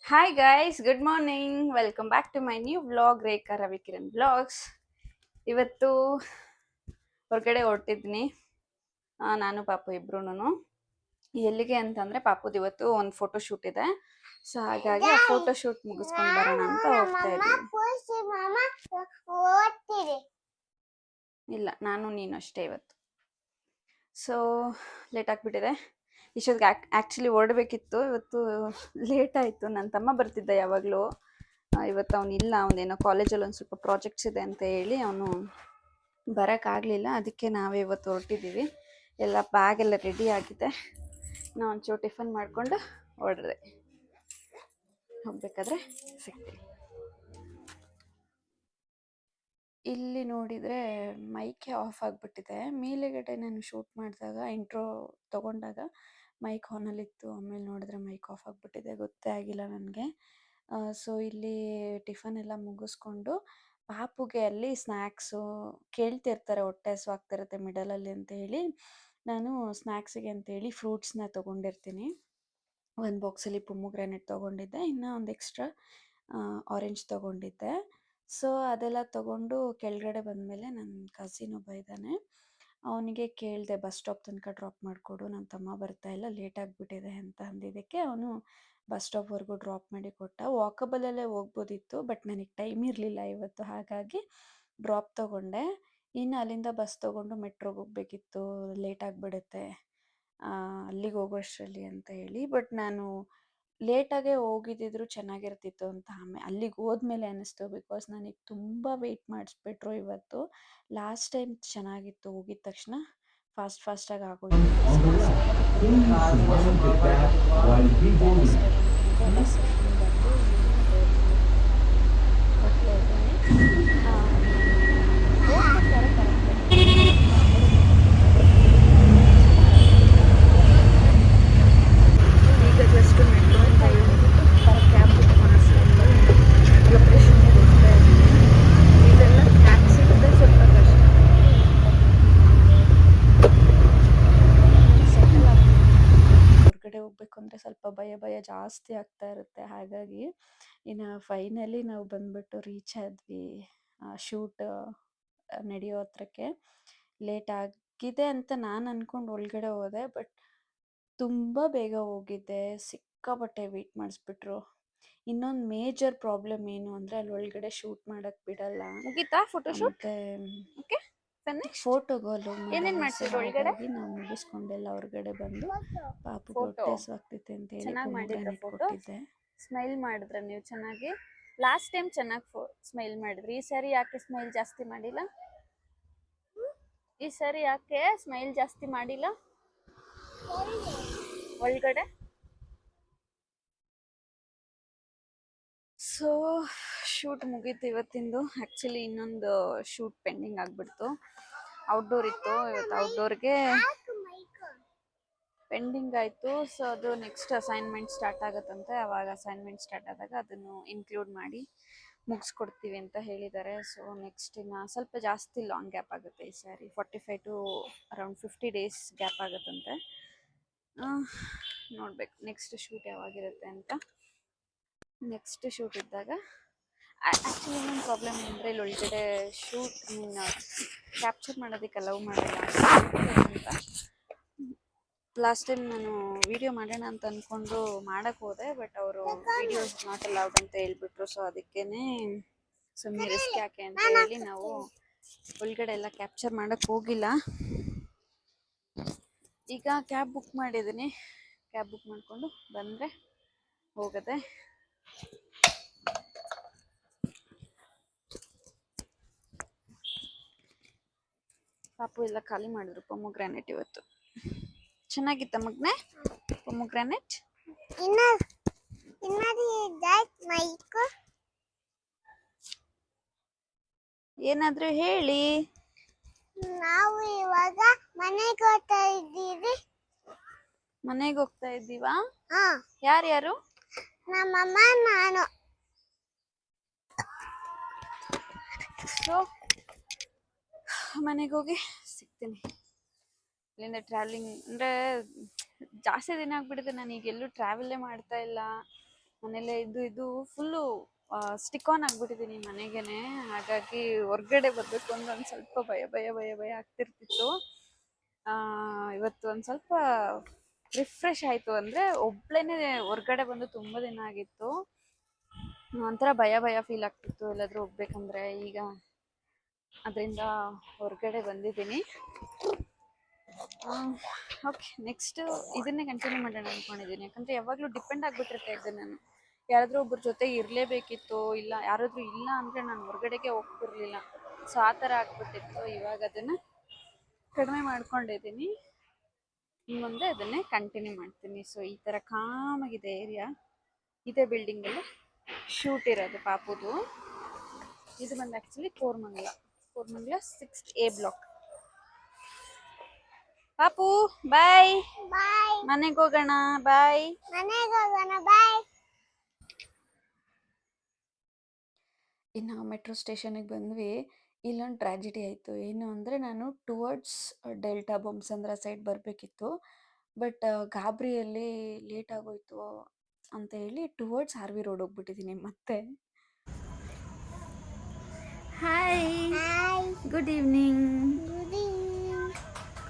Hi guys, good morning. Welcome back to my new vlog, Rekha Ravikiran blogs. ಇವತ್ತು ಹೊರಗಡೆ ಹೊರಟಿದ್ನಿ, ನಾನು ಪಾಪು ಇಬ್ರು. ಎಲ್ಲಿಗೆ ಅಂತಂದರೆ ಪಾಪುದು ಇವತ್ತು ಒಂದು ಫೋಟೋ ಶೂಟ್ ಇದೆ. ಸೊ ಹಾಗಾಗಿ ಆ ಫೋಟೋ ಶೂಟ್ ಮುಗಿಸ್ಕೊಂಡು ಬರೋಣ ಅಂತ ಹೋಗ್ತಾ ಇದ್ದೀವಿ. ಇಲ್ಲ, ನಾನು ನೀನು ಅಷ್ಟೇ ಇವತ್ತು. ಸೊ ಲೇಟ್ ಆಗಿಬಿಟ್ಟಿದೆ. ಇಷ್ಟೊತ್ತಿಗೆ ಆ್ಯಕ್ಚುಲಿ ಹೊರಡಬೇಕಿತ್ತು. ಇವತ್ತು ಲೇಟ್ ಆಯಿತು. ನನ್ನ ತಮ್ಮ ಬರ್ತಿದ್ದ ಯಾವಾಗಲೂ. ಇವತ್ತು ಅವನಿಲ್ಲ, ಅವನೇನೋ ಕಾಲೇಜಲ್ಲಿ ಒಂದು ಸ್ವಲ್ಪ ಪ್ರಾಜೆಕ್ಟ್ಸ್ ಇದೆ ಅಂತ ಹೇಳಿ ಅವನು ಬರೋಕ್ಕಾಗಲಿಲ್ಲ. ಅದಕ್ಕೆ ನಾವೇ ಇವತ್ತು ಹೊರಟಿದ್ದೀವಿ. ಎಲ್ಲ ಬ್ಯಾಗ್ ಎಲ್ಲ ರೆಡಿ ಆಗಿದೆ. ನಾವು ಒಂಚೂರು ಟಿಫನ್ ಮಾಡಿಕೊಂಡು ಹೊರಡ್ರೆ ಹೋಗ್ಬೇಕಾದ್ರೆ ಸಿಗ್ತೀವಿ. ಇಲ್ಲಿ ನೋಡಿದರೆ ಮೈಕೆ ಆಫ್ ಆಗಿಬಿಟ್ಟಿದೆ. ಮೇಲೆಗಡೆ ನಾನು ಶೂಟ್ ಮಾಡಿದಾಗ ಇಂಟ್ರೋ ತೊಗೊಂಡಾಗ ಮೈಕ್ ಆನಲ್ಲಿತ್ತು. ಆಮೇಲೆ ನೋಡಿದ್ರೆ ಮೈಕ್ ಆಫ್ ಆಗಿಬಿಟ್ಟಿದೆ, ಗೊತ್ತೇ ಆಗಿಲ್ಲ ನನಗೆ. ಸೊ ಇಲ್ಲಿ ಟಿಫನ್ ಎಲ್ಲ ಮುಗಿಸ್ಕೊಂಡು ಪಾಪುಗೆ ಅಲ್ಲಿ ಸ್ನ್ಯಾಕ್ಸು ಕೇಳ್ತಿರ್ತಾರೆ, ಹೊಟ್ಟೆ ಹಸಿವಾಗ್ತಿರುತ್ತೆ ಮಿಡಲಲ್ಲಿ ಅಂತ ಹೇಳಿ ನಾನು ಸ್ನ್ಯಾಕ್ಸಿಗೆ ಅಂತೇಳಿ ಫ್ರೂಟ್ಸ್ನ ತೊಗೊಂಡಿರ್ತೀನಿ. ಒಂದು ಬಾಕ್ಸಲ್ಲಿ ಪೊಮೊಗ್ರಾನೇಟ್ ತೊಗೊಂಡಿದ್ದೆ, ಇನ್ನೂ ಒಂದು ಎಕ್ಸ್ಟ್ರಾ ಆರೆಂಜ್ ತೊಗೊಂಡಿದ್ದೆ. ಸೊ ಅದೆಲ್ಲ ತೊಗೊಂಡು ಕೆಳಗಡೆ ಬಂದಮೇಲೆ ನನ್ನ ಕಸಿನ್ ಒಬ್ಬ ಇದ್ದಾನೆ, ಅವನಿಗೆ ಕೇಳಿದೆ ಬಸ್ ಸ್ಟಾಪ್ ತನಕ ಡ್ರಾಪ್ ಮಾಡಿಕೊಡು, ನನ್ನ ತಮ್ಮ ಬರ್ತಾಯಿಲ್ಲ, ಲೇಟ್ ಆಗಿಬಿಟ್ಟಿದೆ ಅಂತ ಅಂದಿದ್ದಕ್ಕೆ ಅವನು ಬಸ್ ಸ್ಟಾಪ್ವರೆಗೂ ಡ್ರಾಪ್ ಮಾಡಿ ಕೊಟ್ಟ. ವಾಕಬಲಲ್ಲೇ ಹೋಗ್ಬೋದಿತ್ತು, ಬಟ್ ನನಗೆ ಟೈಮ್ ಇರಲಿಲ್ಲ ಇವತ್ತು, ಹಾಗಾಗಿ ಡ್ರಾಪ್ ತೊಗೊಂಡೆ. ಇನ್ನು ಅಲ್ಲಿಂದ ಬಸ್ ತೊಗೊಂಡು ಮೆಟ್ರೋಗೆ ಹೋಗಬೇಕಿತ್ತು, ಲೇಟ್ ಆಗಿಬಿಡುತ್ತೆ ಅಲ್ಲಿಗೆ ಹೋಗೋಷ್ಟರಲ್ಲಿ ಅಂತ ಹೇಳಿ. ಬಟ್ ನಾನು ಲೇಟಾಗೇ ಹೋಗಿದ್ದಿದ್ರು ಚೆನ್ನಾಗಿರ್ತಿತ್ತು ಅಂತ ಅಲ್ಲಿಗೆ ಹೋದ್ಮೇಲೆ ಅನ್ನಿಸ್ತು. ಬಿಕಾಸ್ ನನಗೆ ತುಂಬ ವೆಯ್ಟ್ ಮಾಡಿಸ್ಬಿಟ್ರು ಇವತ್ತು. ಲಾಸ್ಟ್ ಟೈಮ್ ಚೆನ್ನಾಗಿತ್ತು, ಹೋಗಿದ ತಕ್ಷಣ ಫಾಸ್ಟಾಗಿ ಆಗೋಯ್ತು. ಈಗ ಜಸ್ಟ್ ಮೆಟ್ರೋ ಅಂತ ಹೇಳ್ಬಿಟ್ಟು ಕ್ಯಾಬ್ ಬುಕ್ ಮಾಡಿಸ್ಕೊಂಡು ಲೊಕೇಶನ್ಗೆ ಹೋಗ್ತಾ ಇದ್ದೀನಿ. ಇದೆಲ್ಲ ಕ್ಯಾಬ್ ಸಿಗೋದೇ ಸ್ವಲ್ಪ ಕಷ್ಟ. ಸೆಟಲ್ ಆಗ್ತೀನಿ. ಹೊರಗಡೆ ಹೋಗ್ಬೇಕು ಅಂದರೆ ಸ್ವಲ್ಪ ಭಯ ಜಾಸ್ತಿ ಆಗ್ತಾ ಇರುತ್ತೆ. ಹಾಗಾಗಿ ಇನ್ನು ಫೈನಲಿ ನಾವು ಬಂದ್ಬಿಟ್ಟು ರೀಚ್ ಆದ್ವಿ ಶೂಟ್ ನಡೆಯೋ ಹತ್ರಕ್ಕೆ. ಲೇಟ್ ಆಗಿದೆ ಅಂತ ನಾನು ಅಂದ್ಕೊಂಡು ಒಳಗಡೆ ಹೋದೆ, ಬಟ್ ತುಂಬ ಬೇಗ ಹೋಗಿದ್ದೆ, ಸಿಕ್ಕಾಪಟ್ಟೆ ವೆಯ್ಟ್ ಮಾಡಿಸ್ಬಿಟ್ರು. ಇನ್ನೊಂದು ಮೇಜರ್ ಪ್ರಾಬ್ಲಮ್ ಏನು ಅಂದರೆ ಅಲ್ಲಿ ಒಳಗಡೆ ಶೂಟ್ ಮಾಡೋಕ್ಕೆ ಬಿಡಲ್ಲ. ಮುಗೀತಾ ಫೋಟೋ ಶೂಟ್? ಓಕೆ, ಫೋಟೋಗೂ ಅಲೋ ಮಾಡಲ್ಲ. ಹಾಗಾಗಿ ನಾವು ಮುಗಿಸ್ಕೊಂಡೆಲ್ಲ ಹೊರಗಡೆ ಬಂದು ಪಾಪುಗೆ ಹೊಟ್ಟೆ ಹಸಿವಾಗ್ತಿದೆ ಅಂತ ಹೇಳಿ ಪೊಮೊಗ್ರಾನೇಟ್ ಕೊಟ್ಟಿದ್ದೆ. ಸ್ಮೈಲ್ ಮಾಡಿದ್ರೆ ನೀವು ಚೆನ್ನಾಗಿ. ಲಾಸ್ಟ್ ಟೈಮ್ ಚೆನ್ನಾಗಿ ಸ್ಮೈಲ್ ಮಾಡಿದ್ರಿ, ಈ ಸಾರಿ ಯಾಕೆ ಸ್ಮೈಲ್ ಜಾಸ್ತಿ ಮಾಡಿಲ್ಲ? ಈ ಸಾರಿ ಯಾಕೆ ಸ್ಮೈಲ್ ಜಾಸ್ತಿ ಮಾಡಿಲ್ಲ ಒಳಗಡೆ? ಸೊ ಶೂಟ್ ಮುಗೀತು ಇವತ್ತಿಂದು. ಆ್ಯಕ್ಚುಲಿ ಇನ್ನೊಂದು ಶೂಟ್ ಪೆಂಡಿಂಗ್ ಆಗಿಬಿಡ್ತು, ಔಟ್ಡೋರ್ ಇತ್ತು. ಇವತ್ತು ಔಟ್ಡೋರ್ಗೆ ಪೆಂಡಿಂಗ್ ಆಯಿತು. ಸೊ ಅದು ನೆಕ್ಸ್ಟ್ ಅಸೈನ್ಮೆಂಟ್ ಸ್ಟಾರ್ಟ್ ಆಗುತ್ತಂತೆ, ಆವಾಗ ಅಸೈನ್ಮೆಂಟ್ ಸ್ಟಾರ್ಟ್ ಆದಾಗ ಅದನ್ನು ಇನ್ಕ್ಲೂಡ್ ಮಾಡಿ ಮುಗಿಸ್ಕೊಡ್ತೀವಿ ಅಂತ ಹೇಳಿದ್ದಾರೆ. ಸೊ ನೆಕ್ಸ್ಟ್ ಇನ್ನು ಸ್ವಲ್ಪ ಜಾಸ್ತಿ ಲಾಂಗ್ ಗ್ಯಾಪ್ ಆಗುತ್ತೆ ಈ ಸಾರಿ. 45 to ಅರೌಂಡ್ 50 days ಗ್ಯಾಪ್ ಆಗುತ್ತಂತೆ. ನೋಡ್ಬೇಕು ನೆಕ್ಸ್ಟ್ ಶೂಟ್ ಯಾವಾಗಿರುತ್ತೆ ಅಂತ. ನೆಕ್ಸ್ಟ್ ಶೂಟ್ ಇದ್ದಾಗ ಆ್ಯಕ್ಚುಲಿ ಇನ್ನೊಂದು ಪ್ರಾಬ್ಲಮ್ ಅಂದರೆ ಇಲ್ಲಿ ಒಳಗಡೆ ಶೂಟ್ ಕ್ಯಾಪ್ಚರ್ ಮಾಡೋದಕ್ಕೆ ಅಲೌ ಮಾಡಲ್ಲ ಅಂತ. ಲಾಸ್ಟ್ ಟೈಮ್ ನಾನು ವಿಡಿಯೋ ಮಾಡೋಣ ಅಂತ ಅಂದ್ಕೊಂಡು ಮಾಡೋಕ್ಕೆ ಹೋದೆ, ಬಟ್ ಅವರು ವಿಡಿಯೋಸ್ ನಾಟ್ ಅಲೌಡ್ ಅಂತ ಹೇಳ್ಬಿಟ್ರು. ಸೊ ಅದಕ್ಕೇ ಸುಮ್ಮನೆ ರಿಸ್ಕ್ ಯಾಕೆ ಅಂತ ಹೇಳಿ ನಾವು ಒಳಗಡೆ ಎಲ್ಲ ಕ್ಯಾಪ್ಚರ್ ಮಾಡೋಕ್ಕೆ ಹೋಗಿಲ್ಲ. ಈಗ ಕ್ಯಾಬ್ ಬುಕ್ ಮಾಡಿದ್ದೀನಿ, ಕ್ಯಾಬ್ ಬುಕ್ ಮಾಡಿಕೊಂಡು ಬಂದರೆ ಹೋಗುತ್ತೆ. ಪಾಪು ಎಲ್ಲ ಖಾಲಿ ಮಾಡಿದ್ರು ಪೊಮೊಗ್ರಾನೇಟ್ ಇವತ್ತು. ಚೆನ್ನಾಗಿತ್ತ ಮಗ್ನೆ ಪೊಮೊಗ್ರಾನೇಟ್? ಏನಾದರೂ ಹೇಳಿ. ನಾವು ಇವಾಗ ಮನೆಗೆ ಹೋಗ್ತಾ ಇದ್ದೀವಿ. ಮನೆಗೆ ಹೋಗ್ತಾ ಇದ್ದೀವಾ? ಯಾರ್ಯಾರು? ನಮ್ಮಮ್ಮ, ನಾನು. ಸೊ ಮನೆಗೆ ಹೋಗಿ ಸಿಗ್ತೀನಿ. ಇಲ್ಲಿಂದ ಟ್ರಾವೆಲಿಂಗ್ ಅಂದರೆ ಜಾಸ್ತಿ ದಿನ ಆಗ್ಬಿಟ್ಟಿದೆ, ನಾನು ಈಗ ಎಲ್ಲೂ ಟ್ರಾವೆಲ್ಲೇ ಮಾಡ್ತಾ ಇಲ್ಲ. ಮನೇಲೆ ಇದು ಇದು ಫುಲ್ಲು ಸ್ಟಿಕ್ ಆನ್ ಆಗ್ಬಿಟ್ಟಿದ್ದೀನಿ ಮನೆಗೇನೆ. ಹಾಗಾಗಿ ಹೊರ್ಗಡೆ ಬರ್ಬೇಕು ಅಂದ್ರೆ ಒಂದು ಸ್ವಲ್ಪ ಭಯ ಭಯ ಭಯ ಭಯ ಆಗ್ತಿರ್ತಿತ್ತು. ಇವತ್ತು ಒಂದು ಸ್ವಲ್ಪ ರಿಫ್ರೆಶ್ ಆಯಿತು. ಅಂದರೆ ಒಬ್ಳೇನೆ ಹೊರ್ಗಡೆ ಬಂದು ತುಂಬ ದಿನ ಆಗಿತ್ತು. ಒಂಥರ ಭಯ ಭಯ ಫೀಲ್ ಆಗ್ತಿತ್ತು ಎಲ್ಲಾದರೂ ಹೋಗ್ಬೇಕಂದ್ರೆ. ಈಗ ಅದರಿಂದ ಹೊರಗಡೆ ಬಂದಿದ್ದೀನಿ. ಓಕೆ, ನೆಕ್ಸ್ಟ್ ಇದನ್ನೇ ಕಂಟಿನ್ಯೂ ಮಾಡೋಣ ಅಂದ್ಕೊಂಡಿದ್ದೀನಿ. ಯಾಕಂದರೆ ಯಾವಾಗಲೂ ಡಿಪೆಂಡ್ ಆಗಿಬಿಟ್ಟಿರ್ತಾ ಇದ್ದೆ ನಾನು. ಯಾರಾದರೂ ಒಬ್ಬರ ಜೊತೆ ಇರಲೇಬೇಕಿತ್ತು, ಇಲ್ಲ ಯಾರಾದರೂ ಇಲ್ಲ ಅಂದರೆ ನಾನು ಹೊರಗಡೆಗೆ ಹೋಗ್ತಿರ್ಲಿಲ್ಲ. ಸೊ ಆ ಥರ ಆಗ್ಬಿಟ್ಟಿತ್ತು. ಇವಾಗ ಅದನ್ನು ಕಡಿಮೆ ಮಾಡ್ಕೊಂಡಿದ್ದೀನಿ. ಮುಂದೆ ಅದನ್ನೇ ಕಂಟಿನ್ಯೂ ಮಾಡ್ತೀನಿ. ಸೊ ಈ ಥರ ಕಾಮಾಗಿದೆ ಏರಿಯಾ. ಇದೇ ಬಿಲ್ಡಿಂಗಲ್ಲಿ ಶೂಟ್ ಇರೋದು ಪಾಪುದು. ಇದು ಬಂದು ಆ್ಯಕ್ಚುಲಿ ಕೋರಮಂಗಲ 6A ಬ್ಲಾಕ್. ಪಾಪು ಬಾಯ್. ಮನೆಗೆ ಹೋಗೋಣ. ಬಾಯ್. ಇನ್ನು ಮೆಟ್ರೋ ಸ್ಟೇಷನಿಗೆ ಬಂದ್ವಿ. ಇಲ್ಲೊಂದು ಟ್ರಾಜಿಡಿ ಆಯಿತು. ಏನು ಅಂದರೆ ನಾನು ಟುವರ್ಡ್ಸ್ ಡೆಲ್ಟಾ ಬೊಮ್ಸಂದ್ರ ಸೈಡ್ ಬರಬೇಕಿತ್ತು. ಬಟ್ ಗಾಬರಿಯಲ್ಲಿ ಲೇಟ್ ಆಗೋಯ್ತು ಅಂತ ಹೇಳಿ ಟುವರ್ಡ್ಸ್ ಆರ್ ವಿ ರೋಡ್ ಹೋಗ್ಬಿಟ್ಟಿದ್ದೀನಿ ಮತ್ತೆ. Hi, good evening.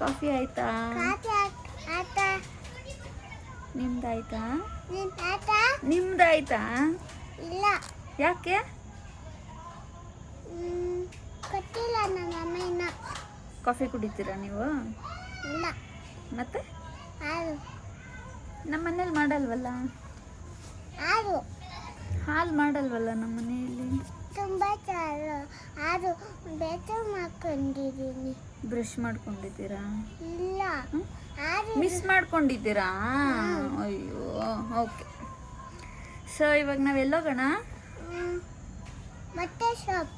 ಕಾಫಿ ಆಯ್ತಾ? ನಿಮ್ದಾಯ್ತಾ? ನಿಮ್ದಾಯ್ತಾ? ಇಲ್ಲ. ಯಾಕೆ? ಗೊತ್ತಿಲ್ಲ, ನನ್ನ ಅಮ್ಮ. ಕಾಫಿ ಕುಡಿತೀರಾ ನೀವು? ಇಲ್ಲ. ಮತ್ತೆ ನಮ್ಮ ಮನೇಲಿ ಮಾಡಲ್ವಲ್ಲ. ಹಾಲು ಮಾಡಲ್ವಲ್ಲ ನಮ್ಮ ಮನೆಯಲ್ಲಿ. ತುಂಬ ಅದು ಮಾಡ್ಕೊಂಡಿದ್ದೀನಿ. ಬ್ರಷ್ ಮಾಡ್ಕೊಂಡಿದ್ದೀರಾ? ಇಲ್ಲ, ಮಿಸ್ ಮಾಡ್ಕೊಂಡಿದ್ದೀರಾ? ಅಯ್ಯೋ. ಓಕೆ, ಸೊ ಇವಾಗ ನಾವೆಲ್ಲೋಗೋಣ? ಬಟ್ಟೆ ಶಾಪ್.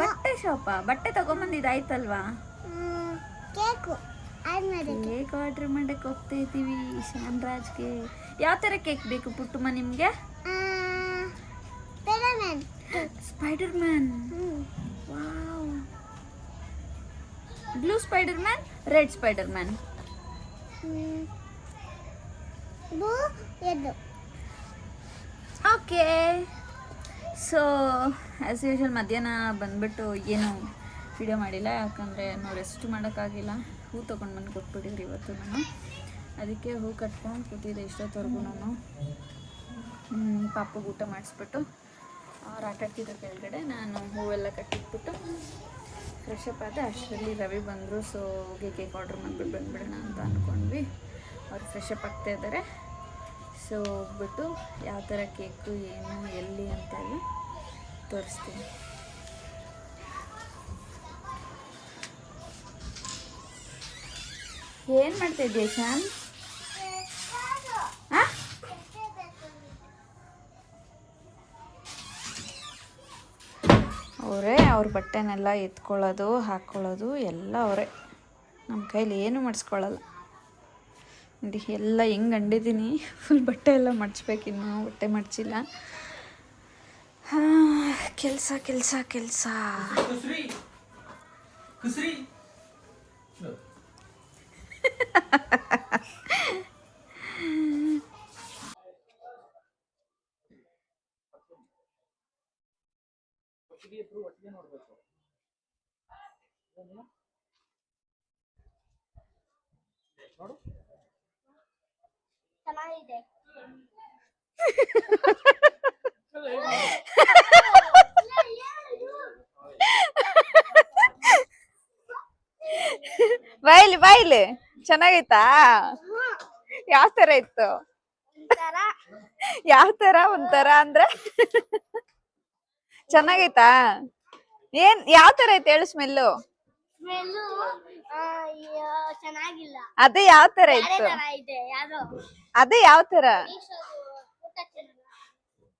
ಬಟ್ಟೆ ಶಾಪಾ? ಬಟ್ಟೆ ತಗೊಂಬಂದಿದ್ದಾಯ್ತಲ್ವಾ? ಕೇಕ್ ಆರ್ಡರ್ ಮಾಡಕ್ಕೆ ಹೋಗ್ತಾ ಇದ್ದೀವಿ ಶಾನ್ರಾಜ್ಗೆ. ಯಾವ ಥರ ಕೇಕ್ ಬೇಕು ಪುಟ್ಟಮ್ಮ ನಿಮಗೆ? Spider man. Wow. Blue spider man, red spider man. Okay. So as usual ಮಧ್ಯಾಹ್ನ ಬಂದುಬಿಟ್ಟು ಏನು ವಿಡಿಯೋ ಮಾಡಿಲ್ಲ, ಯಾಕಂದರೆ ನಾವು ರೆಸ್ಟ್ ಮಾಡೋಕ್ಕಾಗಿಲ್ಲ. ಹೂ ತೊಗೊಂಡು ಬಂದು ಕೊಟ್ಬಿಟ್ಟಿದ್ರಿ ಇವತ್ತು ನಾನು. ಅದಕ್ಕೆ ಹೂ ಕಟ್ಕೊಂಡು ಕೂತಿದ್ದೆ ಇಷ್ಟೊತ್ತವರೆಗೂ. ನಾನು ಪಾಪಗೆ ಊಟ ಮಾಡಿಸ್ಬಿಟ್ಟು ಅವ್ರು ಆಟಾಡ್ತಿದ್ರು ಕೆಳಗಡೆ. ನಾನು ಹೂವೆಲ್ಲ ಕಟ್ಟಿಟ್ಬಿಟ್ಟು ಫ್ರೆಶ್ ಅಪ್ ಆದ. ಅಷ್ಟರಲ್ಲಿ ರವಿ ಬಂದರು. ಸೊ ಹೋಗಿ ಕೇಕ್ ಆರ್ಡ್ರ್ ಮಾಡಿಬಿಟ್ಟು ಬಂದುಬಿಡೋಣ ಅಂತ ಅಂದ್ಕೊಂಡ್ವಿ. ಅವ್ರು ಫ್ರೆಶ್ ಅಪ್ ಆಗ್ತಾ ಇದ್ದಾರೆ. ಸೊ ಹೋಗ್ಬಿಟ್ಟು ಯಾವ ಥರ ಕೇಕು, ಏನು, ಎಲ್ಲಿ ಅಂತೆಲ್ಲ ತೋರಿಸ್ತೀನಿ. ಏನು ಮಾಡ್ತಾಯಿದ್ದೀಯ ಶಾನ್? ಅವರೇ ಅವ್ರ ಬಟ್ಟೆನೆಲ್ಲ ಎತ್ಕೊಳ್ಳೋದು ಹಾಕ್ಕೊಳ್ಳೋದು ಎಲ್ಲ ಅವರೇ. ನಮ್ಮ ಕೈಲಿ ಏನೂ ಮಾಡಿಸ್ಕೊಳ್ಳಲ್ಲ. ನೋಡಿ ಎಲ್ಲ ಹೆಂಗೆ ಅಂಡಿದ್ದೀನಿ. ಫುಲ್ ಬಟ್ಟೆ ಎಲ್ಲ ಮಡ್ಚ್ಬೇಕಿನ್ನು, ಬಟ್ಟೆ ಮಡ್ಚಿಲ್ಲ. ಕೆಲಸ ಕೆಲಸ ಕೆಲಸ. ಚೆನ್ನಾಗಿದೆ. ಬಾಯ್ಲಿ ಬಾಯ್ಲಿ. ಚೆನ್ನಾಗೈತಾ? ಯಾವ ತರ ಇತ್ತು? ಯಾವ ತರ? ಒಂಥರ ಅಂದ್ರೆ ಚೆನ್ನಾಗೈತಾ? ಏನ್ ಯಾವ ತರ ಐತೆ ಹೇಳು ಸ್ಮೆಲ್ಲು? ಅದೇ ಯಾವ ತರ ಇತ್ತು? ಅದೇ ಯಾವ ತರ?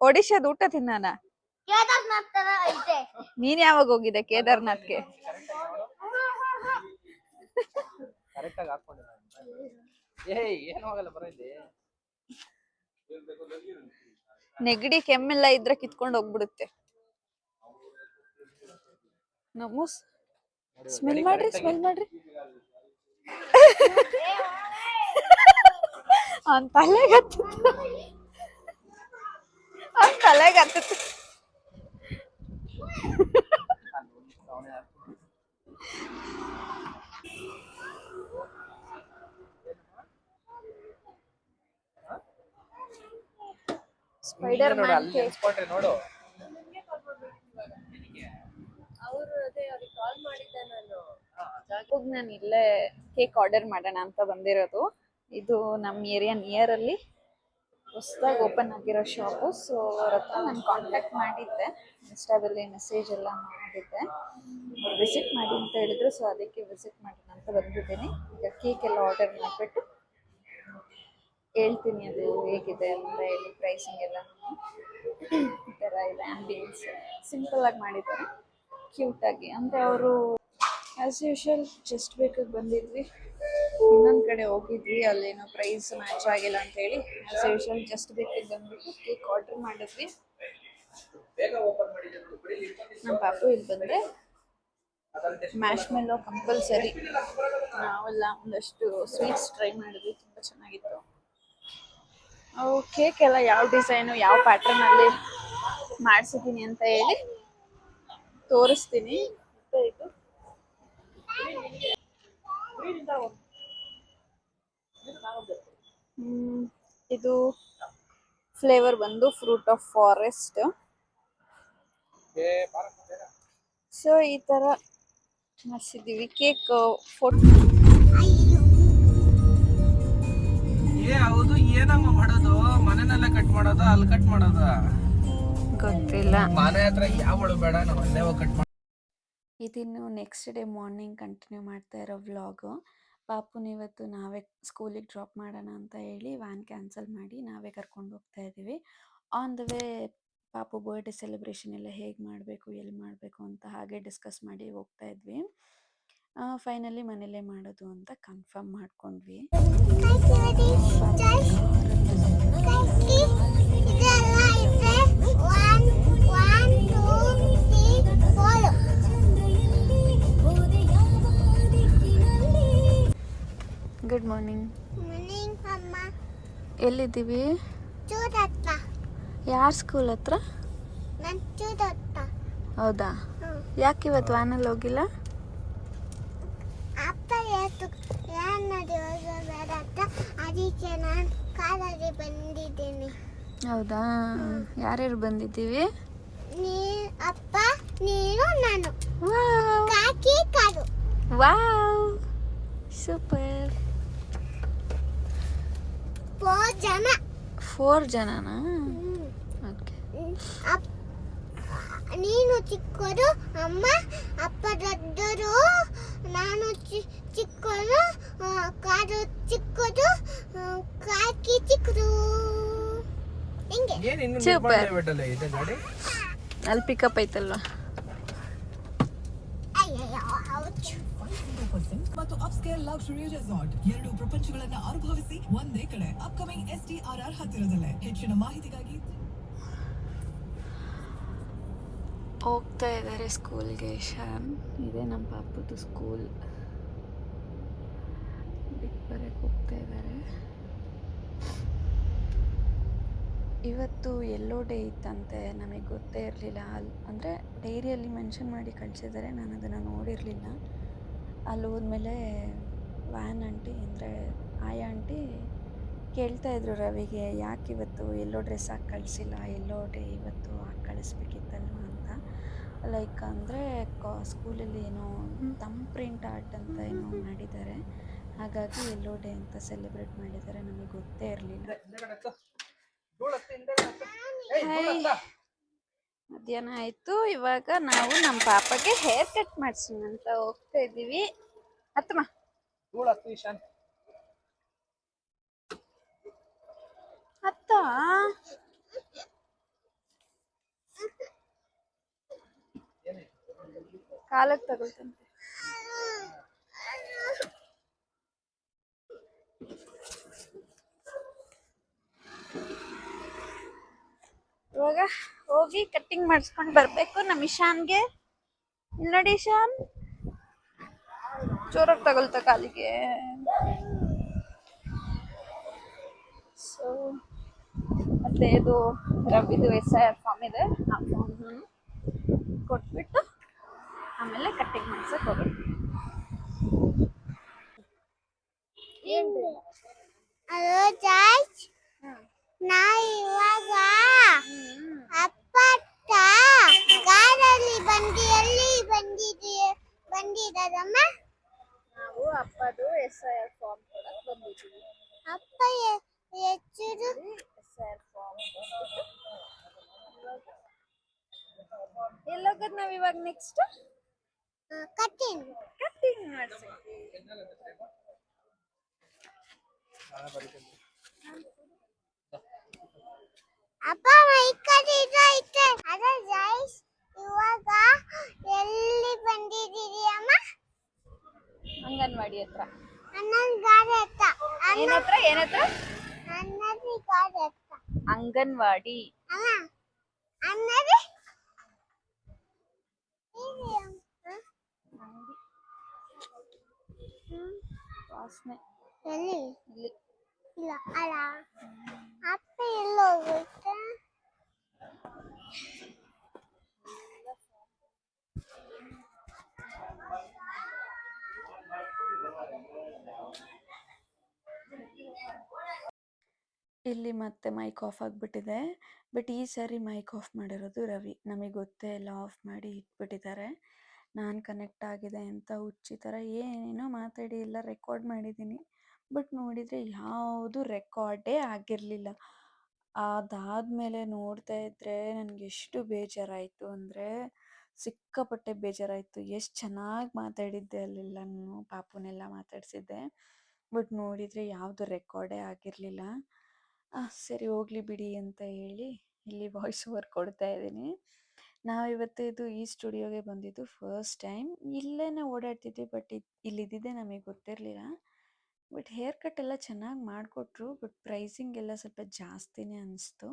ಒಡಿಶಾದ ಊಟ ತಿನ್ನಾನ? ನೀನ್ ಯಾವಾಗ ಹೋಗಿದ್ದೆ ಕೇದಾರ್ನಾಥ್ಗೆ? ನೆಗಡಿ ಕೆಮ್ಮೆಲ್ಲ ಇದ್ರೆ ಕಿತ್ಕೊಂಡು ಹೋಗ್ಬಿಡುತ್ತೆ. ನಮಸ್ ಸ್ಮೆಲ್ ಮಾಡ್ರಿ, ಸ್ಮೆಲ್ ಮಾಡ್ರಿ. ಅವನ್ ತಲೆಗತ್ತ ತಲೆಗೆ ಹತ್ತುತ್ತೆ. ಸ್ಪೈಡರ್ ಮ್ಯಾನ್ ಕೇಕ್ ನೋಡು. ನಾನು ಇಲ್ಲೇ ಕೇಕ್ ಆರ್ಡರ್ ಮಾಡೋಣ ಅಂತ ಬಂದಿರೋದು. ಇದು ನಮ್ಮ ಏರಿಯಾ ನಿಯರ್ ಅಲ್ಲಿ ಹೊಸದಾಗಿ ಓಪನ್ ಆಗಿರೋ ಶಾಪು. ಸೊ ಅವ್ರ ಹತ್ರ ನಾನು ಕಾಂಟ್ಯಾಕ್ಟ್ ಮಾಡಿದ್ದೆ, ಇನ್ಸ್ಟಾದಲ್ಲಿ ಮೆಸೇಜ್ ಎಲ್ಲ ಮಾಡಿದ್ದೆ. ವಿಸಿಟ್ ಮಾಡಿ ಅಂತ ಹೇಳಿದ್ರು. ಸೊ ಅದಕ್ಕೆ ವಿಸಿಟ್ ಮಾಡೋಣ ಅಂತ ಬಂದಿದ್ದೀನಿ. ಈಗ ಕೇಕ್ ಎಲ್ಲ ಆರ್ಡರ್ ಮಾಡಿಬಿಟ್ಟು ಹೇಳ್ತೀನಿ ಅದು ಹೇಗಿದೆ ಅಂತ ಹೇಳಿ, ಪ್ರೈಸಿಂಗ್ ಎಲ್ಲ ಈ ಥರ ಇದೆ. ಆ್ಯಂಬಿಯನ್ಸ್ ಸಿಂಪಲ್ ಆಗಿ ಮಾಡಿದ್ದಾರೆ, ಕ್ಯೂಟಾಗಿ. ಅಂದರೆ ಅವರು ಆ್ಯಸ್ ಯೂಶುವಲ್ ಜಸ್ಟ್ ಬೇಕಿಗೆ ಬಂದಿದ್ವಿ, ಇನ್ನೊಂದು ಕಡೆ ಹೋಗಿದ್ವಿ, ಅಲ್ಲೇನೋ ಪ್ರೈಸ್ ಮ್ಯಾಚ್ ಆಗಿಲ್ಲ ಅಂತ ಹೇಳಿ ಆ್ಯಸ್ ಯೂಶುವಲ್ ಜಸ್ಟ್ ಬೇಕಿಗೆ ಬಂದ್ಬಿಟ್ಟು ಕೇಕ್ ಆರ್ಡರ್ ಮಾಡಿದ್ವಿ. ನಮ್ಮ ಪಾಪು ಇಲ್ಲಿ ಬಂದರೆ ಮ್ಯಾಶ್ ಮೆಲ್ಲೋ ಕಂಪಲ್ಸರಿ. ನಾವೆಲ್ಲ ಒಂದಷ್ಟು ಸ್ವೀಟ್ಸ್ ಟ್ರೈ ಮಾಡಿದ್ವಿ, ತುಂಬ ಚೆನ್ನಾಗಿತ್ತು. ಅವು ಕೇಕ್ ಎಲ್ಲ ಯಾವ ಡಿಸೈನು ಯಾವ ಪ್ಯಾಟ್ರನಲ್ಲಿ ಮಾಡಿಸಿದ್ದೀನಿ ಅಂತ ಹೇಳಿ ತೋರಿಸ್ತೀನಿ. ಇದು ಫ್ಲೇವರ್ ಬಂದು ಫ್ರೂಟ್ ಆಫ್ ಫಾರೆಸ್ಟ್. ಸೊ ಈ ತರ ಮಾಡಿಸಿದ್ದೀವಿ ಕೇಕ್. ಹೌದು, ಏನಮ್ಮ ಮಾಡೋದು? ಮನೆನೆಲ್ಲ ಕಟ್ ಮಾಡೋದ, ಅಲ್ಲಿ ಕಟ್ ಮಾಡೋದ ಗೊತ್ತಿಲ್ಲ. ಮನೆ ಹತ್ರ ಯಾವ ಬೇಡ, ನಾವು ಅಲ್ಲೇ ಕಟ್ ಮಾಡಿ. ಇದಿನ್ನು ನೆಕ್ಸ್ಟ್ ಡೇ ಮಾರ್ನಿಂಗ್ ಕಂಟಿನ್ಯೂ ಮಾಡ್ತಾ ಇರೋ ವ್ಲಾಗು. ಪಾಪುನ ಇವತ್ತು ನಾವೇ ಸ್ಕೂಲಿಗೆ ಡ್ರಾಪ್ ಮಾಡೋಣ ಅಂತ ಹೇಳಿ ವ್ಯಾನ್ ಕ್ಯಾನ್ಸಲ್ ಮಾಡಿ ನಾವೇ ಕರ್ಕೊಂಡು ಹೋಗ್ತಾ ಇದ್ದೀವಿ. ಆನ್ ದ ವೇ ಪಾಪು ಬರ್ಡೇ ಸೆಲೆಬ್ರೇಷನ್ ಎಲ್ಲ ಹೇಗೆ ಮಾಡಬೇಕು, ಎಲ್ಲಿ ಮಾಡಬೇಕು ಅಂತ ಹಾಗೆ ಡಿಸ್ಕಸ್ ಮಾಡಿ ಹೋಗ್ತಾ ಇದ್ವಿ. ಫೈನಲಿ ಮನೇಲೇ ಮಾಡೋದು ಅಂತ ಕನ್ಫರ್ಮ್ ಮಾಡ್ಕೊಂಡ್ವಿ. Good morning. ಎಲ್ಲಿದ್ದೀವಿ? ಯಾರ ಸ್ಕೂಲ್ ಹತ್ರ? ಹೌದಾ? ಯಾಕೆ ಇವತ್ತು ವ್ಯಾನಲ್ಲಿ ಹೋಗಿಲ್ಲ? ಅದಕ್ಕೆ ನಾನು ಕಾರಲ್ಲಿ ಬಂದಿದ್ದೀನಿ. ಹೌದಾ? ಯಾರ್ಯಾರು ಬಂದಿದ್ದೀವಿ? ಅಪ್ಪ, ನೀನು, ನಾನು. ವಾವ್, ಕಾಕಿ ಕಾರು. Wow, super. 4 ಜನ. 4 ಜನನಾ? ಓಕೆ. ನೀನು ಚಿಕ್ಕದು, ಅಮ್ಮ ಅಪ್ಪ ದೊಡ್ಡರು, ನಾನು ಚಿಕ್ಕದು, ಕಾರು ಚಿಕ್ಕದು, ಕಾಕಿ ಚಿಕ್ಕದು. ಹಿಂಗೆ ಸೂಪರ್. ಅಲ್ಲಿ ಪಿಕಪ್ ಐತಲ್ವಾ? ಮತ್ತು ಅಪ್ಸ್ಕೇಲ್ ಲಕ್ಸುರಿ ರೆಸಾರ್ಟ್ 2 ಪ್ರಪಂಚಗಳನ್ನ ಅನುಭವಿಸಿ ಒಂದೇ ಕಡೆ. ಅಪ್ಕಮಿಂಗ್ STRR ಹತ್ತಿರದಲ್ಲೇ. ಹೆಚ್ಚಿನ ಮಾಹಿತಿಗಾಗಿ ಹೋಗ್ತಾ ಇದ್ದಾರೆ ಸ್ಕೂಲ್ಗೆ. ಶಾನ್ ಇದೆ ನಮ್ಮ ಪಾಪದ್ದು ಸ್ಕೂಲ್. ಬಿಟ್ಟು ಬರಕ್ಕೆ ಹೋಗ್ತಾ ಇದ್ದಾರೆ. ಇವತ್ತು ಎಲ್ಲೋ ಡೇ ಇತ್ತಂತೆ, ನಮಗೆ ಗೊತ್ತೇ ಇರಲಿಲ್ಲ. ಅಂದರೆ ಡೈರಿಯಲ್ಲಿ ಮೆನ್ಷನ್ ಮಾಡಿ ಕಳಿಸಿದ್ದಾರೆ, ನಾನು ಅದನ್ನು ನೋಡಿರಲಿಲ್ಲ. ಅಲ್ಲಿ ಹೋದ್ಮೇಲೆ ವ್ಯಾನ್ ಆಂಟಿ ಅಂದರೆ ಆಯಾ ಆಂಟಿ ಕೇಳ್ತಾಯಿದ್ರು ರವಿಗೆ, ಯಾಕೆ ಇವತ್ತು ಎಲ್ಲೋ ಡ್ರೆಸ್ ಹಾಕಿ ಕಳಿಸಿಲ್ಲ, ಎಲ್ಲೋ ಡೇ ಇವತ್ತು ಹಾಕಿ ಕಳಿಸ್ಬೇಕಿತ್ತಲ್ವ ಅಂತ. ಲೈಕ್ ಅಂದರೆ ಸ್ಕೂಲಲ್ಲಿ ಏನೋ ತಮ್ ಪ್ರಿಂಟ್ ಆರ್ಟ್ ಅಂತ ಏನೋ ಮಾಡಿದ್ದಾರೆ, ಹಾಗಾಗಿ ಎಲ್ಲೋ ಡೇ ಅಂತ ಸೆಲೆಬ್ರೇಟ್ ಮಾಡಿದ್ದಾರೆ. ನಮಗೆ ಗೊತ್ತೇ ಇರಲಿಲ್ಲ. ಮಧ್ಯಾಹ್ನ ಆಯಿತು. ಇವಾಗ ನಾವು ನಮ್ಮ ಪಾಪಗೆ ಹೇರ್ ಕಟ್ ಮಾಡ್ಸೋಣ ಅಂತ ಹೋಗ್ತಾ ಇದ್ದೀವಿ. ಹತ್ತಮ್ಮ ಹತ್ತ. ಕಾಲಕ್ಕೆ ತಗೊಳ್ತಂತೆ. ಇವಾಗ ಹೋಗಿ ಕಟ್ಟಿಂಗ್ ಮಾಡಿಸ್ಕೊಂಡು ಬರಬೇಕು ನಮ್ಮ ಇಶಾನ್ಗೆ. ಇಲ್ಲಿ ನೋಡಿ ಇಶಾನ್, ಜೋರಾಗಿ ತಗೊಳ್ತ ಕಾಲಿಗೆ. ಸೊ ಮತ್ತೆ ಇದು ರವಿದು SIR ಫಾರ್ಮ್ ಫಾರ್ಮ್ ಇದೆ, ಆ ಫಾರ್ಮ್ನ ಕೊಟ್ಬಿಟ್ಟು ಆಮೇಲೆ ಕಟ್ಟಿಂಗ್ ಮಾಡ್ಸಕ್ಕೆ ಹೋಗೋದು. ಹಲೋ ಜಾಯ್ಸ್, ನಾ ಇವಾಗ ಅಪ್ಪ ಕಾರಲ್ಲಿ ಎಲ್ಲಿ ಬಂದಿದ್ದಾರಮ್ಮ? ನಾವು ಅಪ್ಪದು SIR ಫಾರ್ಮ್ ಕೊಡಕ್ಕೆ ಬಂದಿದ್ದೀವಿ. ಅಪ್ಪ ಹೆಸರು SIR ಫಾರ್ಮ್ ಎಲ್ಲೋಗದ್ ನಾವ್ ಇವಾಗ ನೆಕ್ಸ್ಟ್ ಕಟ್ಟಿಂಗ್. ಕಟ್ಟಿಂಗ್ ಮಾಡ್ಸಕ್ಕೆ. ಅಪ್ಪ ಮೈಕಲ್ಲಿ ಐತೆ. ಅದೇ ಜಾಯ್ಸ್, ಇವಾಗ ಎಲ್ಲಿ ಬಂದಿದ್ದೀರಿ ಅಮ್ಮ? ಅಂಗನವಾಡಿ ಹತ್ರ. ಅಣ್ಣನ ಗಾಡಿ ಹತ್ತ. ಏನತ್ರ? ಅಣ್ಣನ ಗಾಡಿ ಹತ್ತ. ಅಂಗನವಾಡಿ. ಅಮ್ಮ ಅಣ್ಣರಿ ವಾಸನೆ ಎಲ್ಲಿ ಇಲ್ಲಿ ಇಲ್ಲ ಅಲ್ಲ. ಅಪ್ಪ ಎಲ್ಲೋಗುತ್ತೆ? ಇಲ್ಲಿ ಮತ್ತೆ ಮೈಕ್ ಆಫ್ ಆಗಿಬಿಟ್ಟಿದೆ. ಬಟ್ ಈ ಸಾರಿ ಮೈಕ್ ಆಫ್ ಮಾಡಿರೋದು ರವಿ. ನಮಗೆ ಗೊತ್ತೇ ಇಲ್ಲ, ಆಫ್ ಮಾಡಿ ಇಟ್ಬಿಟ್ಟಿದ್ದಾರೆ. ನಾನು ಕನೆಕ್ಟ್ ಆಗಿದೆ ಅಂತ ಹುಚ್ಚಿ ಥರ ಏನೇನೋ ಮಾತಾಡಿ ಎಲ್ಲ ರೆಕಾರ್ಡ್ ಮಾಡಿದ್ದೀನಿ. ಬಟ್ ನೋಡಿದರೆ ಯಾವುದು ರೆಕಾರ್ಡೇ ಆಗಿರಲಿಲ್ಲ. ಅದಾದಮೇಲೆ ನೋಡ್ತಾ ಇದ್ದರೆ ನನಗೆ ಎಷ್ಟು ಬೇಜಾರಾಯಿತು ಅಂದರೆ ಸಿಕ್ಕಾಪಟ್ಟೆ ಬೇಜಾರಾಯಿತು. ಎಷ್ಟು ಚೆನ್ನಾಗಿ ಮಾತಾಡಿದ್ದೆ ಅಲ್ಲೆಲ್ಲ, ನಾನು ಪಾಪುನೆಲ್ಲ ಮಾತಾಡಿಸಿದ್ದೆ. ಬಟ್ ನೋಡಿದರೆ ಯಾವುದು ರೆಕಾರ್ಡೇ ಆಗಿರಲಿಲ್ಲ. ಸರಿ ಹೋಗಲಿ ಬಿಡಿ ಅಂತ ಹೇಳಿ ಇಲ್ಲಿ ವಾಯ್ಸ್ ಓವರ್ ಕೊಡ್ತಾ ಇದ್ದೀನಿ. ನಾವಿವತ್ತು ಈ ಸ್ಟುಡಿಯೋಗೆ ಬಂದಿದ್ದು ಫಸ್ಟ್ ಟೈಮ್. ಇಲ್ಲೇ ಓಡಾಡ್ತಿದ್ವಿ, ಬಟ್ ಇಲ್ಲಿದ್ದಿದ್ದೆ ನಮಗೆ ಗೊತ್ತಿರಲಿಲ್ಲ. ಬಟ್ ಹೇರ್ ಕಟ್ ಎಲ್ಲ ಚೆನ್ನಾಗಿ ಮಾಡಿಕೊಟ್ರು. ಬಟ್ ಪ್ರೈಸಿಂಗ್ ಎಲ್ಲ ಸ್ವಲ್ಪ ಜಾಸ್ತಿನೇ ಅನಿಸ್ತು.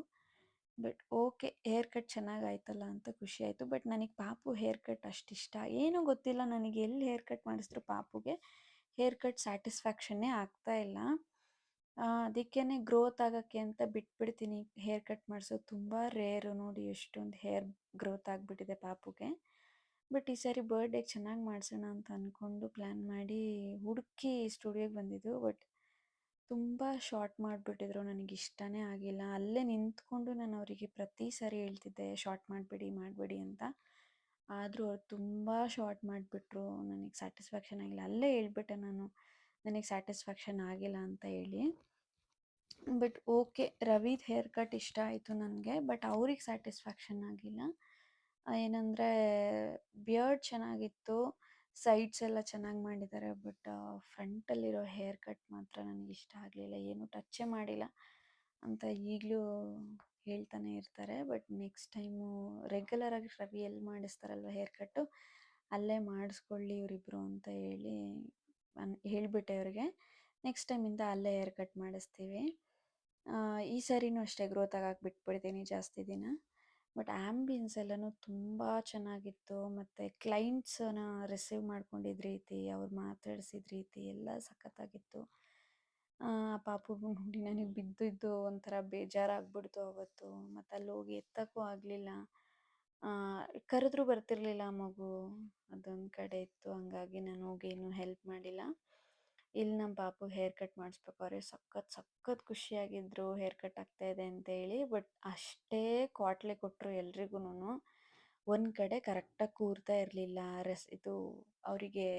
ಬಟ್ ಓಕೆ, ಹೇರ್ ಕಟ್ ಚೆನ್ನಾಗಾಯ್ತಲ್ಲ ಅಂತ ಖುಷಿ ಆಯಿತು. ಬಟ್ ನನಗೆ ಪಾಪು ಹೇರ್ ಕಟ್ ಅಷ್ಟಿಷ್ಟ ಏನೂ ಗೊತ್ತಿಲ್ಲ. ನನಗೆ ಎಲ್ಲಿ ಹೇರ್ ಕಟ್ ಮಾಡಿಸಿದ್ರು ಪಾಪುಗೆ ಹೇರ್ ಕಟ್ ಸ್ಯಾಟಿಸ್ಫ್ಯಾಕ್ಷನ್ನೇ ಆಗ್ತಾ ಇಲ್ಲ. ಅದಕ್ಕೇ ಗ್ರೋತ್ ಆಗೋಕ್ಕೆ ಅಂತ ಬಿಟ್ಬಿಡ್ತೀನಿ. ಹೇರ್ ಕಟ್ ಮಾಡಿಸೋದು ತುಂಬ ರೇರು. ನೋಡಿ ಎಷ್ಟೊಂದು ಹೇರ್ ಗ್ರೋತ್ ಆಗಿಬಿಟ್ಟಿದೆ ಪಾಪುಗೆ. ಬಟ್ ಈ ಸಾರಿ ಬರ್ಡೇಗೆ ಚೆನ್ನಾಗಿ ಮಾಡಿಸೋಣ ಅಂತ ಅಂದ್ಕೊಂಡು ಪ್ಲ್ಯಾನ್ ಮಾಡಿ ಹುಡುಕಿ ಸ್ಟುಡಿಯೋಗೆ ಬಂದಿದ್ದು. ಬಟ್ ತುಂಬ ಶಾರ್ಟ್ ಮಾಡಿಬಿಟ್ಟಿದ್ರು, ನನಗೆ ಇಷ್ಟನೇ ಆಗಿಲ್ಲ. ಅಲ್ಲೇ ನಿಂತ್ಕೊಂಡು ನಾನು ಅವರಿಗೆ ಪ್ರತಿ ಸಾರಿ ಹೇಳ್ತಿದ್ದೆ ಶಾರ್ಟ್ ಮಾಡಬೇಡಿ ಅಂತ. ಆದರೂ ಅವ್ರು ತುಂಬ ಶಾರ್ಟ್ ಮಾಡಿಬಿಟ್ರು. ನನಗೆ ಸ್ಯಾಟಿಸ್ಫ್ಯಾಕ್ಷನ್ ಆಗಿಲ್ಲ. ಅಲ್ಲೇ ಹೇಳ್ಬಿಟ್ಟೆ ನಾನು, ನನಗೆ ಸ್ಯಾಟಿಸ್ಫ್ಯಾಕ್ಷನ್ ಆಗಿಲ್ಲ ಅಂತ ಹೇಳಿ. ಬಟ್ ಓಕೆ, ರವಿದು ಹೇರ್ ಕಟ್ ಇಷ್ಟ ಆಯಿತು ನನಗೆ. ಬಟ್ ಅವ್ರಿಗೆ ಸ್ಯಾಟಿಸ್ಫ್ಯಾಕ್ಷನ್ ಆಗಿಲ್ಲ. ಏನಂದರೆ ಬಿಯರ್ಡ್ ಚೆನ್ನಾಗಿತ್ತು, ಸೈಡ್ಸ್ ಎಲ್ಲ ಚೆನ್ನಾಗಿ ಮಾಡಿದ್ದಾರೆ. ಬಟ್ ಫ್ರಂಟಲ್ಲಿರೋ ಹೇರ್ ಕಟ್ ಮಾತ್ರ ನನಗೆ ಇಷ್ಟ ಆಗಲಿಲ್ಲ. ಏನೂ ಟಚ್ಚೇ ಮಾಡಿಲ್ಲ ಅಂತ ಈಗಲೂ ಹೇಳ್ತಾನೆ ಇರ್ತಾರೆ. ಬಟ್ ನೆಕ್ಸ್ಟ್ ಟೈಮು ರೆಗ್ಯುಲರಾಗಿ ರವಿ ಎಲ್ಲಿ ಮಾಡಿಸ್ತಾರಲ್ವ ಹೇರ್ ಕಟ್ಟು, ಅಲ್ಲೇ ಮಾಡಿಸ್ಕೊಳ್ಳಿ ಇವರಿಬ್ಬರು ಅಂತ ಹೇಳಿ ಹೇಳಿಬಿಟ್ಟೆ ಅವ್ರಿಗೆ. ನೆಕ್ಸ್ಟ್ ಟೈಮಿಂದ ಅಲ್ಲೇ ಹೇರ್ ಕಟ್ ಮಾಡಿಸ್ತೀವಿ. ಈ ಸಾರಿನೂ ಅಷ್ಟೇ ಗ್ರೋತ್ ಆಗಕ್ಕೆ ಬಿಟ್ಬಿಡ್ತೀನಿ ಜಾಸ್ತಿ ದಿನ. ಬಟ್ ಆ್ಯಂಬಿಯನ್ಸ್ ಎಲ್ಲನೂ ತುಂಬ ಚೆನ್ನಾಗಿತ್ತು. ಮತ್ತು ಕ್ಲೈಂಟ್ಸನ್ನ ರಿಸೀವ್ ಮಾಡ್ಕೊಂಡಿದ್ದ ರೀತಿ, ಅವ್ರು ಮಾತಾಡ್ಸಿದ ರೀತಿ ಎಲ್ಲ ಸಖತ್ತಾಗಿತ್ತು. ಆ ಪಾಪುಗೂ ನೋಡಿ ನನಗೆ ಬಿದ್ದಿದ್ದು ಒಂಥರ ಬೇಜಾರಾಗ್ಬಿಡ್ತು ಅವತ್ತು. ಮತ್ತು ಅಲ್ಲಿ ಹೋಗಿ ಎತ್ತಕ್ಕೂ ಆಗಲಿಲ್ಲ. ಕರೆದ್ರೂ ಬರ್ತಿರ್ಲಿಲ್ಲ ಮಗು, ಅದೊಂದು ಕಡೆ ಇತ್ತು. ಹಂಗಾಗಿ ನಾನು ಹೋಗಿ ಏನೂ ಹೆಲ್ಪ್ ಮಾಡಿಲ್ಲ. ಇಲ್ಲಿ ನಮ್ಮ ಪಾಪು ಹೇರ್ ಕಟ್ ಮಾಡಿಸ್ಬೇಕಾದ್ರೆ ಸಖತ್ ಖುಷಿಯಾಗಿದ್ದರು, ಹೇರ್ ಕಟ್ ಆಗ್ತಾಯಿದೆ ಅಂತೇಳಿ. ಬಟ್ ಅಷ್ಟೇ ಕ್ವಾಟ್ಲೆ ಕೊಟ್ಟರು ಎಲ್ರಿಗೂ. ಒಂದು ಕಡೆ ಕರೆಕ್ಟಾಗಿ ಕೂರ್ತಾ ಇರಲಿಲ್ಲ. ಅವರಿಗೆ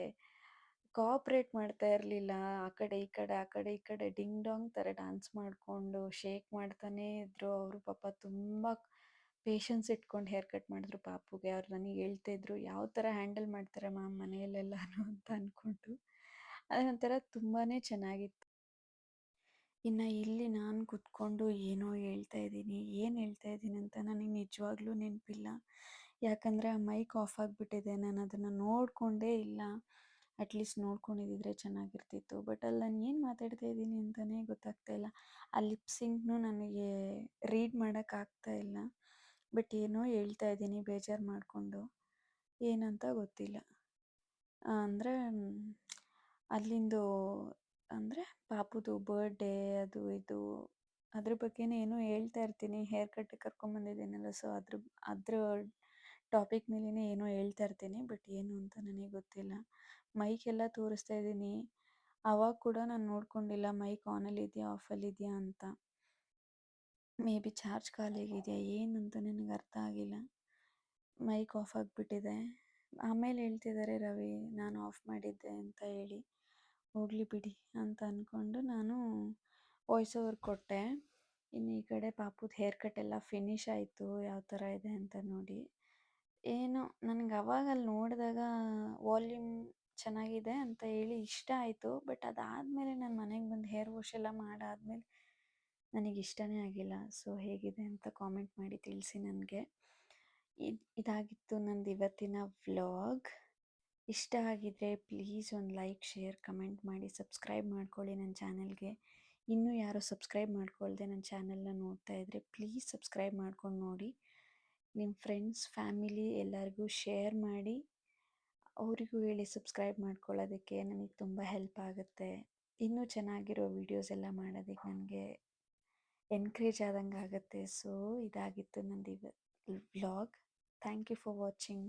ಕೋಆಪ್ರೇಟ್ ಮಾಡ್ತಾ ಇರಲಿಲ್ಲ. ಆ ಕಡೆ ಈ ಕಡೆ ಡಿಂಗ್ ಡಾಂಗ್ ಥರ ಡ್ಯಾನ್ಸ್ ಮಾಡಿಕೊಂಡು ಶೇಕ್ ಮಾಡ್ತಾನೇ ಇದ್ದರು. ಅವರು ಪಾಪ ತುಂಬ ಪೇಷನ್ಸ್ ಇಟ್ಕೊಂಡು ಹೇರ್ ಕಟ್ ಮಾಡಿದ್ರು ಪಾಪುಗೆ. ಅವ್ರು ನನಗೆ ಹೇಳ್ತಾಯಿದ್ರು, ಯಾವ ಥರ ಹ್ಯಾಂಡಲ್ ಮಾಡ್ತಾರೆ ಮ್ಯಾಮ್ ಮನೆಯಲ್ಲೆಲ್ಲನೂ ಅಂತ ಅಂದ್ಕೊಂಡು. ಅದೊಂಥರ ತುಂಬಾ ಚೆನ್ನಾಗಿತ್ತು. ಇನ್ನು ಇಲ್ಲಿ ನಾನು ಕೂತ್ಕೊಂಡು ಏನೋ ಹೇಳ್ತಾ ಇದ್ದೀನಿ, ಏನು ಹೇಳ್ತಾ ಇದ್ದೀನಿ ಅಂತ ನನಗೆ ನಿಜವಾಗ್ಲೂ ನೆನಪಿಲ್ಲ. ಯಾಕಂದರೆ ಆ ಮೈಕ್ ಆಫ್ ಆಗಿಬಿಟ್ಟಿದೆ. ನಾನು ಅದನ್ನು ನೋಡಿಕೊಂಡೇ ಇಲ್ಲ. ಅಟ್ಲೀಸ್ಟ್ ನೋಡ್ಕೊಂಡಿದ್ದಿದ್ರೆ ಚೆನ್ನಾಗಿರ್ತಿತ್ತು. ಬಟ್ ಅಲ್ಲಿ ನಾನು ಏನು ಮಾತಾಡ್ತಾ ಇದ್ದೀನಿ ಅಂತಲೇ ಗೊತ್ತಾಗ್ತಾ ಇಲ್ಲ. ಆ ಲಿಪ್ಸಿಂಗ್ನೂ ನನಗೆ ರೀಡ್ ಮಾಡೋಕ್ಕಾಗ್ತಾ ಇಲ್ಲ. ಬಟ್ ಏನೋ ಹೇಳ್ತಾ ಇದ್ದೀನಿ ಬೇಜಾರು ಮಾಡಿಕೊಂಡು, ಏನಂತ ಗೊತ್ತಿಲ್ಲ. ಅಂದರೆ ಅಲ್ಲಿಂದು ಅಂದರೆ ಪಾಪುದು ಬರ್ಡೇ ಅದು ಇದು ಅದ್ರ ಬಗ್ಗೆನೇ ಏನೋ ಹೇಳ್ತಾ ಇರ್ತೀನಿ. ಹೇರ್ ಕಟ್ಟಿಗೆ ಕರ್ಕೊಂಬಂದಿದ್ದೀನಲ್ಲ, ಸೊ ಅದ್ರ ಟಾಪಿಕ್ ಮೇಲೆನೇ ಏನೋ ಹೇಳ್ತಾ ಇರ್ತೀನಿ. ಬಟ್ ಏನು ಅಂತ ನನಗೆ ಗೊತ್ತಿಲ್ಲ. ಮೈಕೆಲ್ಲ ತೋರಿಸ್ತಾ ಇದ್ದೀನಿ. ಆವಾಗ ಕೂಡ ನಾನು ನೋಡ್ಕೊಂಡಿಲ್ಲ ಮೈಕ್ ಆನಲ್ಲಿದೆಯಾ ಆಫಲ್ಲಿದೆಯಾ ಅಂತ. ಮೇ ಬಿ ಚಾರ್ಜ್ ಖಾಲಿಯಾಗಿದೆಯಾ ಏನು ಅಂತ ನನಗೆ ಅರ್ಥ ಆಗಿಲ್ಲ. ಮೈಕ್ ಆಫ್ ಆಗಿಬಿಟ್ಟಿದೆ. ಆಮೇಲೆ ಹೇಳ್ತಿದ್ದಾರೆ ರವಿ ನಾನು ಆಫ್ ಮಾಡಿದ್ದೆ ಅಂತ ಹೇಳಿ. ಹೋಗಲಿ ಬಿಡಿ ಅಂತ ಅಂದ್ಕೊಂಡು ನಾನು ವಾಯ್ಸ್ ಓವರ್ ಕೊಟ್ಟೆ. ಇನ್ನು ಈ ಕಡೆ ಪಾಪುದು ಹೇರ್ ಕಟ್ ಎಲ್ಲ ಫಿನಿಶ್ ಆಯಿತು, ಯಾವ ಥರ ಇದೆ ಅಂತ ನೋಡಿ. ಏನೋ ನನಗೆ ಅವಾಗ ಅಲ್ಲಿ ನೋಡಿದಾಗ ವಾಲ್ಯೂಮ್ ಚೆನ್ನಾಗಿದೆ ಅಂತ ಹೇಳಿ ಇಷ್ಟ ಆಯಿತು. ಬಟ್ ಅದಾದಮೇಲೆ ನಾನು ಮನೆಗೆ ಬಂದು ಹೇರ್ ವಾಶ್ ಎಲ್ಲ ಮಾಡಾದಮೇಲೆ ನನಗೆ ಇಷ್ಟನೇ ಆಗಿಲ್ಲ. ಸೊ ಹೇಗಿದೆ ಅಂತ ಕಾಮೆಂಟ್ ಮಾಡಿ ತಿಳಿಸಿ ನನಗೆ. ಇದಾಗಿತ್ತು ನಂದು ಇವತ್ತಿನ ವ್ಲಾಗ್. ಇಷ್ಟ ಆಗಿದ್ರೆ ಪ್ಲೀಸ್ ಒಂದು ಲೈಕ್, ಶೇರ್, ಕಮೆಂಟ್ ಮಾಡಿ ಸಬ್ಸ್ಕ್ರೈಬ್ ಮಾಡ್ಕೊಳ್ಳಿ ನನ್ನ ಚಾನಲ್ಗೆ. ಇನ್ನೂ ಯಾರು ಸಬ್ಸ್ಕ್ರೈಬ್ ಮಾಡ್ಕೊಳ್ದೆ ನನ್ನ ಚಾನಲ್ನ ನೋಡ್ತಾ ಇದ್ದರೆ ಪ್ಲೀಸ್ ಸಬ್ಸ್ಕ್ರೈಬ್ ಮಾಡ್ಕೊಂಡು ನೋಡಿ. ನಿಮ್ಮ ಫ್ರೆಂಡ್ಸ್, ಫ್ಯಾಮಿಲಿ ಎಲ್ಲರಿಗೂ ಶೇರ್ ಮಾಡಿ. ಅವರಿಗೂ ಹೇಳಿ ಸಬ್ಸ್ಕ್ರೈಬ್ ಮಾಡ್ಕೊಳ್ಳೋದಕ್ಕೆ. ನನಗೆ ತುಂಬ ಹೆಲ್ಪ್ ಆಗುತ್ತೆ. ಇನ್ನೂ ಚೆನ್ನಾಗಿರೋ ವೀಡಿಯೋಸ್ ಎಲ್ಲ ಮಾಡೋದಕ್ಕೆ ನನಗೆ ಎನ್ಕರೇಜ್ ಆದಂಗೆ ಆಗುತ್ತೆ. ಸೊ ಇದಾಗಿತ್ತು ನಂದು vlog. Thank you for watching.